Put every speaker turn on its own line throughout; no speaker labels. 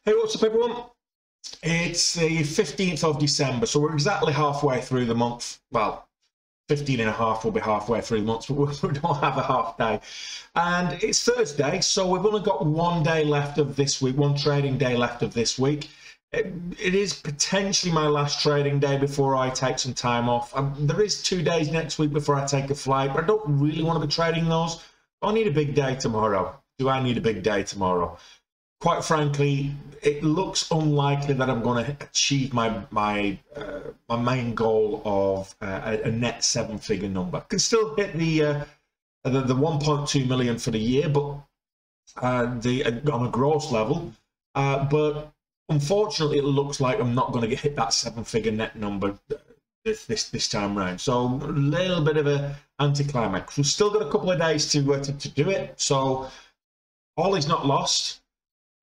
Hey, what's up, everyone? It's the 15th of December, so we're exactly halfway through the month. Well, 15 and a half will be halfway through the month, but we don't have a half day. And it's Thursday, so we've only got one day left of this week, one trading day left of this week. It is potentially my last trading day before I take some time off. There is 2 days next week before I take a flight, but I don't really want to be trading those. I need a big day tomorrow. Do I need a big day tomorrow? Quite frankly, it looks unlikely that I'm going to achieve my main goal of a net seven-figure number. I can still hit the 1.2 million for the year, but on a gross level. But unfortunately, it looks like I'm not going to hit that seven-figure net number this time round. So a little bit of a anticlimax. We've still got a couple of days to do it. So all is not lost.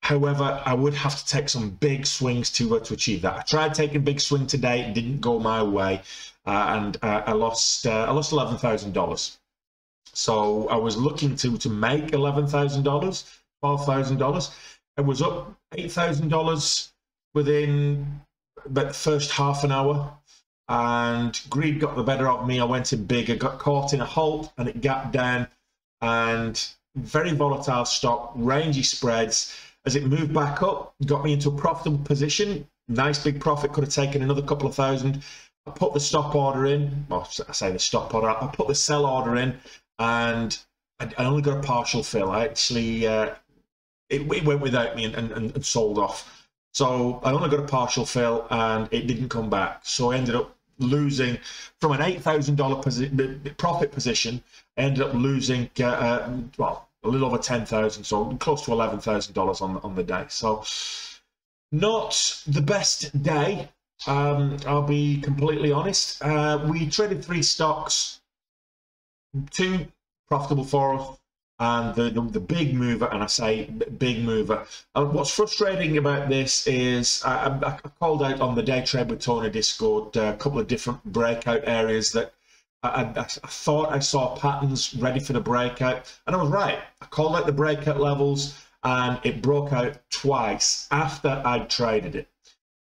However, I would have to take some big swings to achieve that. I tried taking a big swing today; it didn't go my way, and I lost $11,000. So I was looking to make $11,000, $12,000. I was up $8,000 within about the first half an hour, and greed got the better of me. I went in big. I got caught in a halt, and it gapped down, and very volatile stock, rangy spreads. As it moved back up, got me into a profitable position. Nice big profit, could have taken another couple of thousand. I put the stop order in. Well, I say the stop order. I put the sell order in, and I only got a partial fill. I actually, it went without me and sold off. So I only got a partial fill, and it didn't come back. So I ended up losing from an $8,000 profit position. I ended up losing, well, a little over 10,000, so close to $11,000 on the day. So not the best day. I'll be completely honest. We traded 3 stocks, 2 profitable for us, and the big mover, and I say big mover. What's frustrating about this is I called out on the Day Trade with Tony Discord a couple of different breakout areas that I thought I saw patterns ready for the breakout, and I was right. I called out the breakout levels, and it broke out twice after I'd traded it.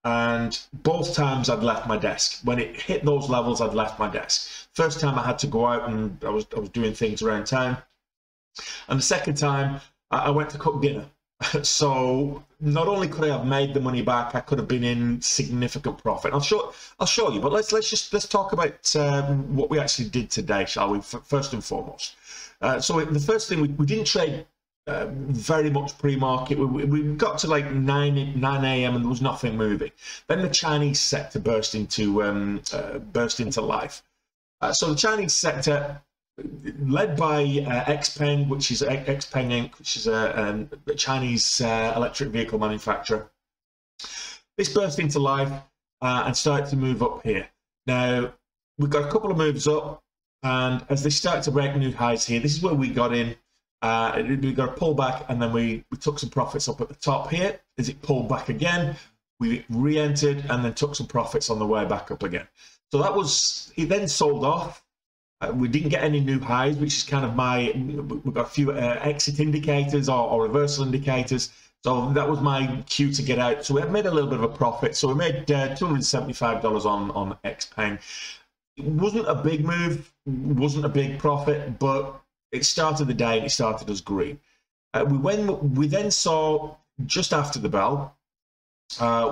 And both times I'd left my desk. When it hit those levels, I'd left my desk. First time I had to go out, and I was doing things around town. And the second time, I went to cook dinner. So not only could I have made the money back, I could have been in significant profit. I'll show you, but let's talk about what we actually did today, shall we? First and foremost. So the first thing, we didn't trade very much pre-market. We got to like 9 a.m. and there was nothing moving. Then the Chinese sector burst into life. So the Chinese sector, led by XPeng, which is XPeng Inc., which is a Chinese electric vehicle manufacturer. This burst into life and started to move up here. Now, we've got a couple of moves up, and as they start to break new highs here, this is where we got in. We got a pullback, and then we took some profits up at the top here. As it pulled back again, we re-entered and then took some profits on the way back up again. So that was, he then sold off. We didn't get any new highs, which is kind of we've got a few exit indicators or reversal indicators. So that was my cue to get out. So we have made a little bit of a profit. So we made $275 on XPeng. It wasn't a big move, wasn't a big profit, but it started the day and it started as green. We then saw, just after the bell,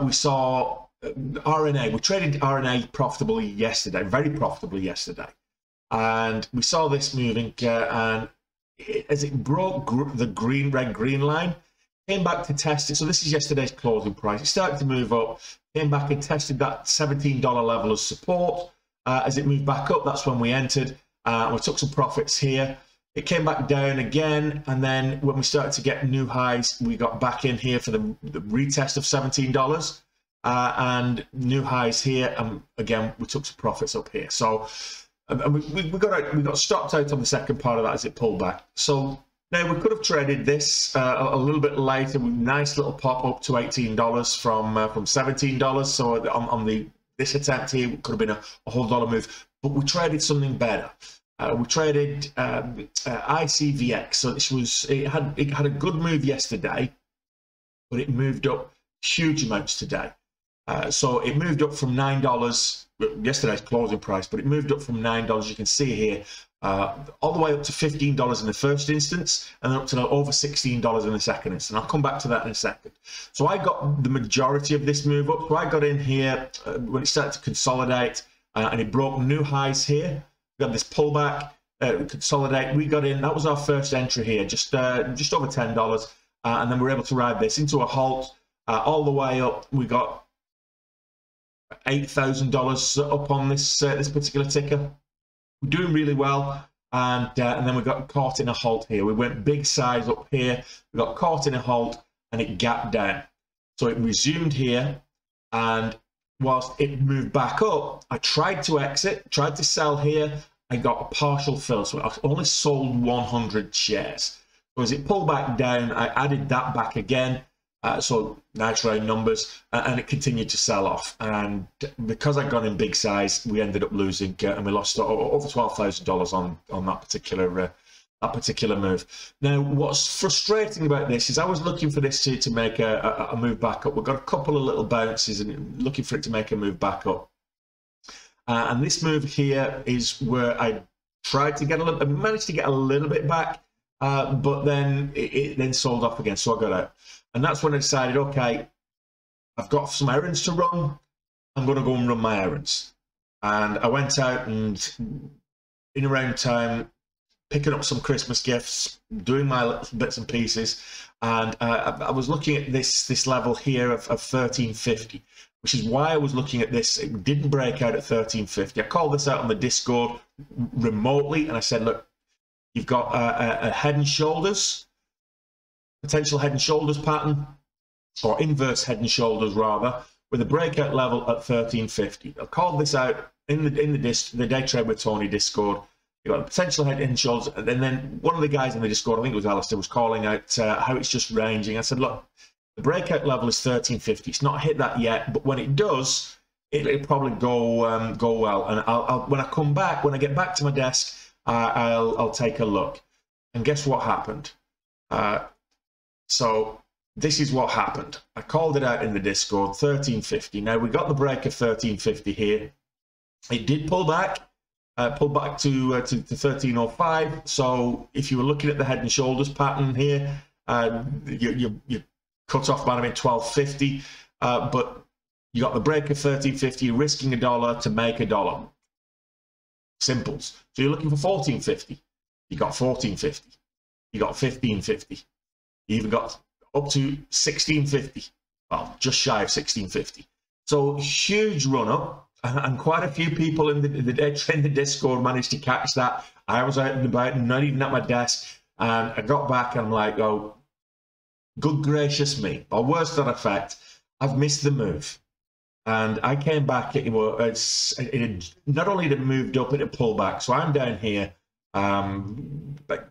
we saw RNA. We traded RNA profitably yesterday, very profitably yesterday. And we saw this moving, and as it broke the red-green line, came back to test it. So this is yesterday's closing price. It started to move up, came back and tested that $17 level as support. As it moved back up, that's when we entered. We took some profits here. It came back down again, and then when we started to get new highs, we got back in here for the retest of $17 and new highs here. And again, we took some profits up here. So we got stopped out on the second part of that as it pulled back. So now we could have traded this a little bit later with nice little pop up to $18 from $17. So on this attempt here, it could have been a whole dollar move, but we traded something better. We traded ICVX. So it had a good move yesterday, but it moved up huge amounts today. So it moved up from $9, yesterday's closing price, but it moved up from $9, you can see here, all the way up to $15 in the first instance, and then up to over $16 in the second instance. And I'll come back to that in a second. So I got the majority of this move up. So I got in here when it started to consolidate, and it broke new highs here. We got this pullback, consolidate. We got in, that was our first entry here, just over $10. And then we were able to ride this into a halt all the way up. We got $8,000 up on this this particular ticker. We're doing really well, and then we got caught in a halt here. We went big size up here, we got caught in a halt, and it gapped down. So it resumed here, and whilst it moved back up, I tried to exit, tried to sell here. I got a partial fill, so I only sold 100 shares. So as it pulled back down, I added that back again. So nice round numbers, and it continued to sell off. And because I got in big size, we ended up losing, and we lost over $12,000 on that particular move. Now, what's frustrating about this is I was looking for this to make a move back up. We've got a couple of little bounces, and looking for it to make a move back up. And this move here is where I tried to get I managed to get a little bit back, but then it then sold off again, so I got out. And that's when I decided, okay, I've got some errands to run. I'm going to go and run my errands. And I went out and in around time, picking up some Christmas gifts, doing my little bits and pieces. And I was looking at this level here of 1350, which is why I was looking at this. It didn't break out at 1350. I called this out on the Discord remotely, and I said, look, you've got a head and shoulders, potential head and shoulders pattern, or inverse head and shoulders rather, with a breakout level at 1350. I called this out in the Day Trade with Tony Discord. You got a potential head and shoulders, and then one of the guys in the Discord, I think it was Alistair, was calling out how it's just ranging. I said, look, the breakout level is 1350. It's not hit that yet, but when it does, it'll probably go well. And when I come back, when I get back to my desk, I'll take a look. And guess what happened? So this is what happened. I called it out in the Discord, 1350. Now we got the break of 1350 here. It did pull back to 1305. So if you were looking at the head and shoulders pattern here, you cut off might have been 1250, but you got the break of 1350. You're risking $1 to make $1. Simples. So you're looking for 1450. You got 1450. You got 1550. You even got up to 1650. Well, just shy of 1650. So huge run up, and quite a few people in the Discord managed to catch that. I was out and about, not even at my desk, and I got back and I'm like, oh, good gracious me, or worse to that effect, I've missed the move. And I came back, it not only had it moved up, it had pulled back. So I'm down here, like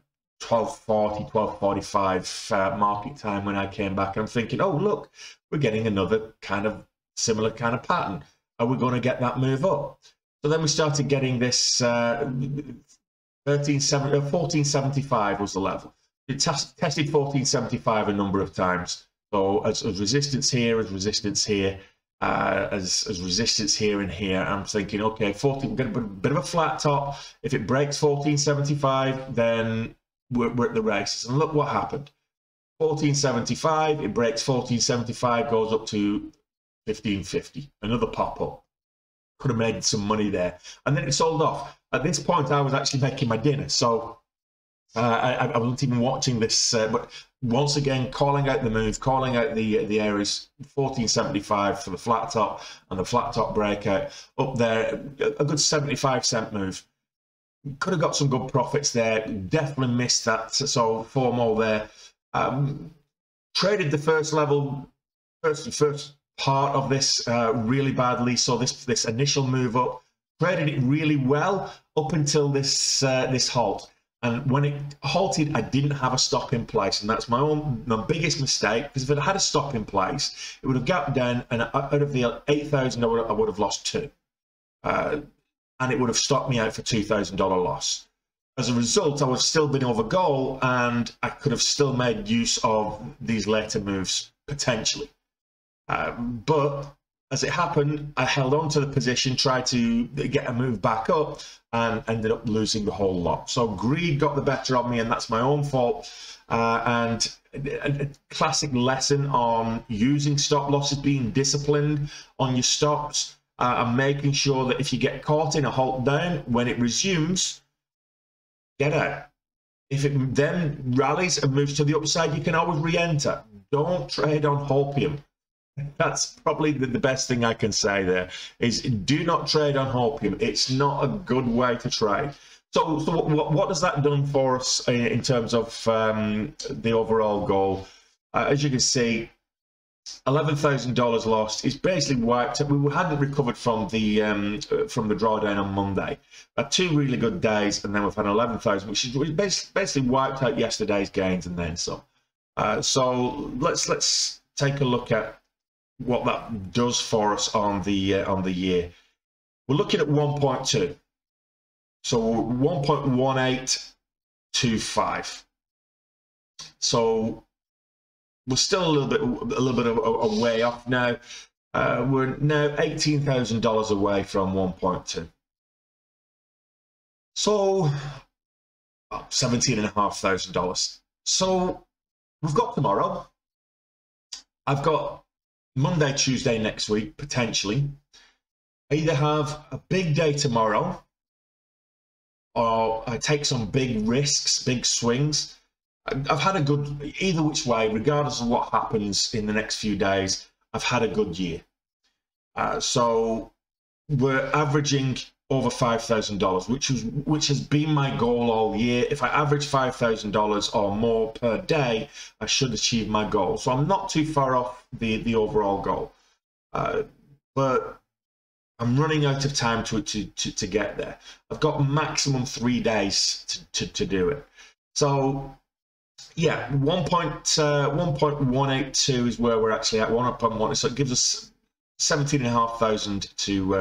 12:40, 12:45 market time when I came back. I'm thinking, oh, look, we're getting another kind of similar kind of pattern. Are we going to get that move up? So then we started getting this 1475 was the level. It tested 1475 a number of times. So as resistance here, as resistance here, as resistance here and here. I'm thinking, okay, 14, get a bit of a flat top. If it breaks 1475, then we're at the races. And look what happened. 1475, it breaks 1475, goes up to 1550. Another pop up. Could have made some money there. And then it sold off. At this point, I was actually making my dinner. So I wasn't even watching this, but once again, calling out the move, calling out the areas, 1475 for the flat top and the flat top breakout up there, a good 75-cent move. Could have got some good profits there. Definitely missed that. So 4 more there. Traded the first level, first part of this really badly. So this initial move up, traded it really well up until this this halt. And when it halted, I didn't have a stop in place, and that's my biggest mistake. Because if it had a stop in place, it would have gapped down, and out of the 8,000, I would have lost 2, and it would have stopped me out for $2,000 loss. As a result, I would have still been over goal, and I could have still made use of these later moves potentially. But as it happened, I held on to the position, tried to get a move back up, and ended up losing the whole lot. So greed got the better of me, and that's my own fault. And a classic lesson on using stop losses, being disciplined on your stops, and making sure that if you get caught in a halt down, when it resumes, get out. If it then rallies and moves to the upside, you can always re-enter. Don't trade on hopium. That's probably the best thing I can say there, is do not trade on hopium. It's not a good way to trade. So what has that done for us in terms of the overall goal? As you can see, $11,000 lost. It's basically wiped. We hadn't recovered from the drawdown on Monday. Had 2 really good days, and then we've had 11,000, which is basically wiped out yesterday's gains and then some. So let's take a look at what that does for us on the year. We're looking at 1.2, so 1.1825. So we're still a little bit a way off now. We're now $18,000 away from 1.2. So $17,500. So we've got tomorrow. I've got Monday, Tuesday next week, potentially. I either have a big day tomorrow, or I take some big risks, big swings. I've had a good, either which way, regardless of what happens in the next few days, I've had a good year. So we're averaging over $5,000, which has been my goal all year. If I average $5,000 or more per day, I should achieve my goal. So I'm not too far off the overall goal, but I'm running out of time to get there. I've got maximum 3 days to do it. So yeah, 1.182 is where we're actually at. 1.1, so it gives us 17,500 to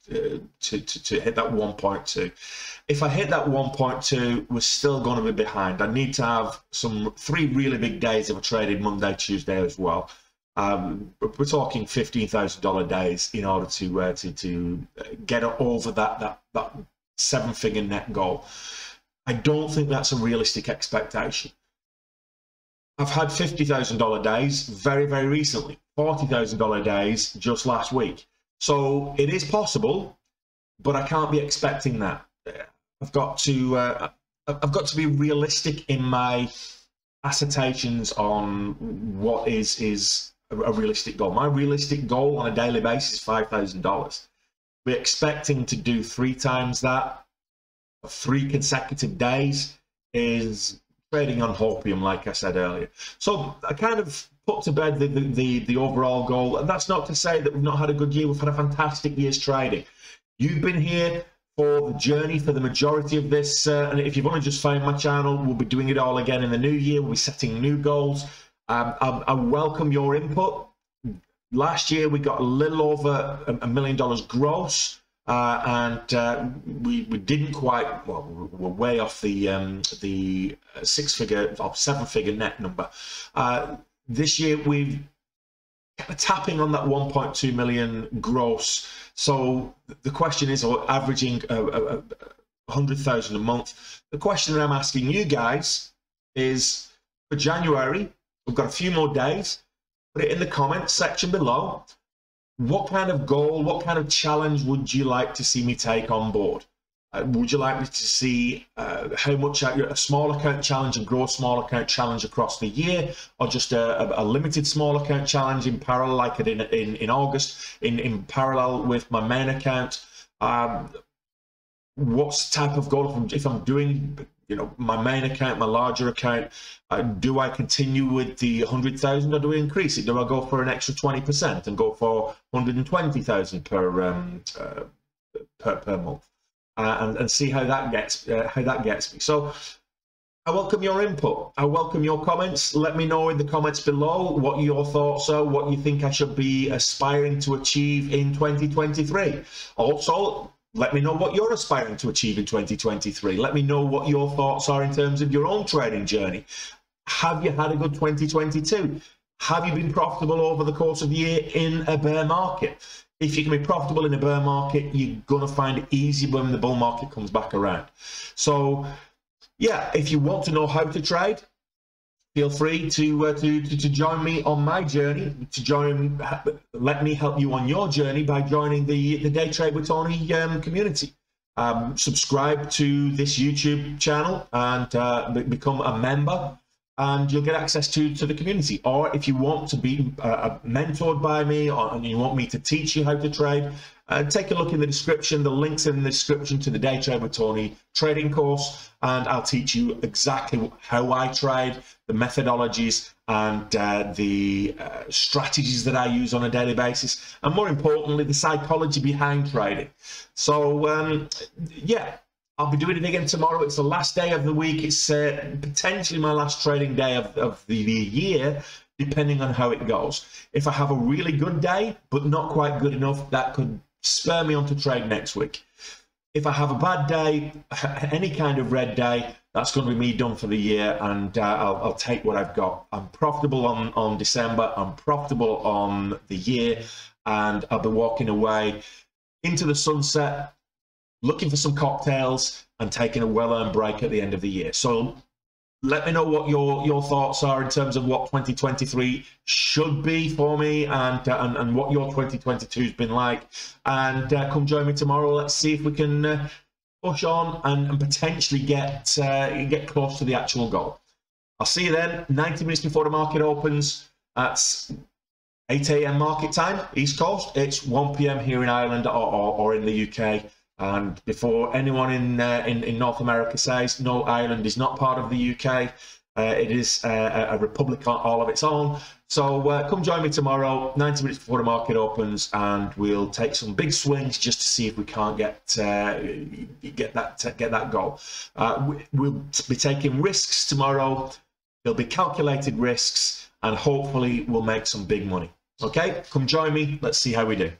hit that 1.2. If I hit that 1.2, we're still going to be behind. I need to have 3 really big days if I traded Monday, Tuesday as well. We're talking $15,000 days in order to get over that 7-figure net goal. I don't think that's a realistic expectation. I've had $50,000 days very, very recently, $40,000 days just last week. So it is possible, but I can't be expecting that. I've got to be realistic in my assertions on what is a realistic goal. My realistic goal on a daily basis is $5,000. We're expecting to do 3 times that, 3 consecutive days, is trading on hopium, like I said earlier. So I kind of put to bed the overall goal, and that's not to say that we've not had a good year. We've had a fantastic year's trading. You've been here for the journey for the majority of this, and if you've only just found my channel, we'll be doing it all again in the new year. We'll be setting new goals. I welcome your input. Last year we got a little over $1 million gross. And we didn't quite, well, we're way off the 6-figure or 7-figure net number. This year we've kind of tapping on that 1.2 million gross. So the question is, averaging 100,000 a month. The question that I'm asking you guys is, for January, we've got a few more days. Put it in the comments section below. What kind of goal, what kind of challenge would you like to see me take on board? Would you like me to see how much a small account challenge and grow small account challenge across the year, or just a limited small account challenge in parallel, like I did in August, in parallel with my main account? What type of goal, if I'm doing, you know, my main account, my larger account, do I continue with the 100,000, or do I increase it? Do I go for an extra 20% and go for 120,000 per month, and see how that gets me? So I welcome your input. I welcome your comments. Let me know in the comments below what your thoughts are, what you think I should be aspiring to achieve in 2023. Also, let me know what you're aspiring to achieve in 2023. Let me know what your thoughts are in terms of your own trading journey. Have you had a good 2022? have you been profitable over the course of the year in a bear market? If you can be profitable in a bear market, you're going to find it easy when the bull market comes back around. So, yeah, if you want to know how to trade, feel free to join me on my journey. Let me help you on your journey by joining the Day Trade with Tony community. Subscribe to this YouTube channel and become a member, and you'll get access to the community. Or if you want to be mentored by me, and you want me to teach you how to trade, take a look in the description. The link's in the description to the Day Trade with Tony trading course, and I'll teach you exactly how I trade, the methodologies, and the strategies that I use on a daily basis, and more importantly, the psychology behind trading. So, yeah. I'll be doing it again tomorrow. It's the last day of the week. It's potentially my last trading day of the year, depending on how it goes. If I have a really good day, but not quite good enough, that could spur me on to trade next week. If I have a bad day, any kind of red day, that's going to be me done for the year, and I'll take what I've got. I'm profitable on December. I'm profitable on the year, and I'll be walking away into the sunset, looking for some cocktails and taking a well-earned break at the end of the year. So let me know what your thoughts are in terms of what 2023 should be for me, and what your 2022 has been like. And come join me tomorrow. Let's see if we can push on and potentially get close to the actual goal. I'll see you then, 90 minutes before the market opens. That's 8 a.m. market time, East Coast. It's 1 p.m. here in Ireland or in the UK. And before anyone in North America says, no, Ireland is not part of the UK, it is a republic all of its own. So come join me tomorrow, 90 minutes before the market opens, and we'll take some big swings just to see if we can't get that goal. We'll be taking risks tomorrow. There'll be calculated risks, and hopefully we'll make some big money. Okay, come join me. Let's see how we do.